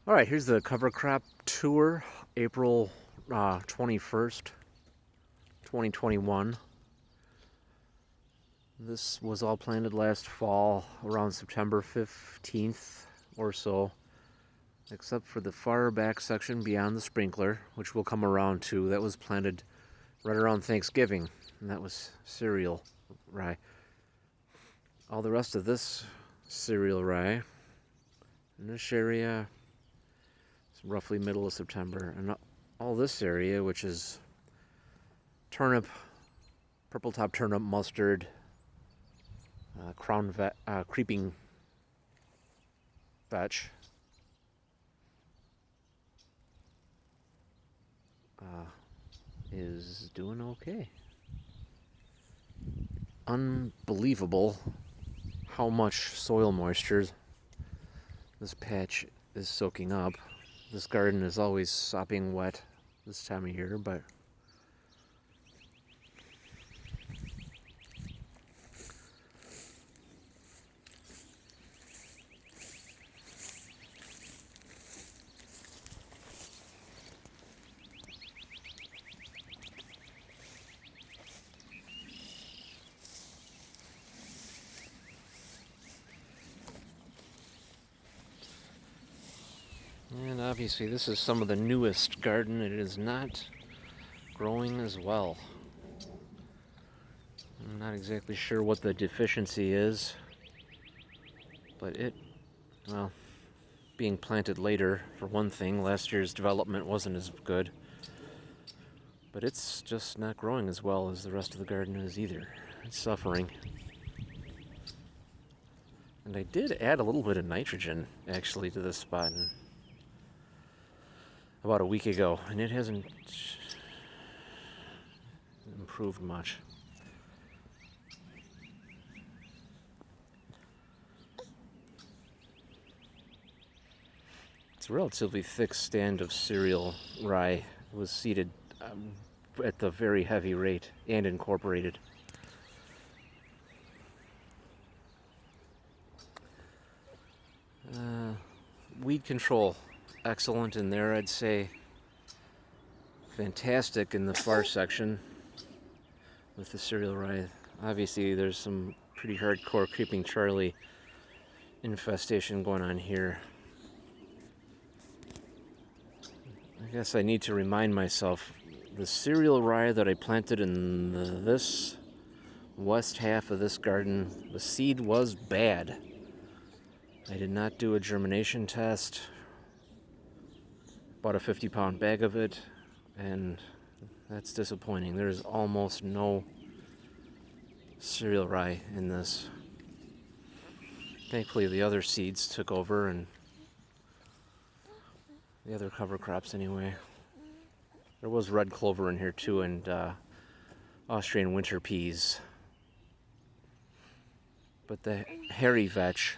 All right, here's the cover crop tour, April 21st, 2021. This was all planted last fall, around September 15th or so, except for the far back section beyond the sprinkler, which we'll come around to. That was planted right around Thanksgiving, and that was cereal rye. All the rest of this cereal rye in this area is roughly middle of September, and all this area, which is turnip, purple top turnip, mustard, creeping vetch, is doing okay. Unbelievable how much soil moisture this patch is soaking up. This garden is always sopping wet this time of year, but and obviously this is some of the newest garden. It is not growing as well. I'm not exactly sure what the deficiency is, but well, being planted later, for one thing, last year's development wasn't as good, but it's just not growing as well as the rest of the garden is either. It's suffering. And I did add a little bit of nitrogen, actually, to this spot about a week ago, and it hasn't improved much. It's a relatively thick stand of cereal rye. It was seeded at the very heavy rate and incorporated. Weed control, excellent in there, I'd say. Fantastic in the far section with the cereal rye. Obviously, there's some pretty hardcore creeping Charlie infestation going on here. I guess I need to remind myself, the cereal rye that I planted in this west half of this garden, the seed was bad. I did not do a germination test. Bought a 50-pound bag of it, and that's disappointing. There's almost no cereal rye in this. Thankfully, the other seeds took over, and the other cover crops anyway. There was red clover in here too, and Austrian winter peas. But the hairy vetch,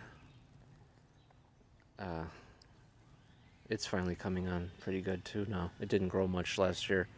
it's finally coming on pretty good too now. It didn't grow much last year.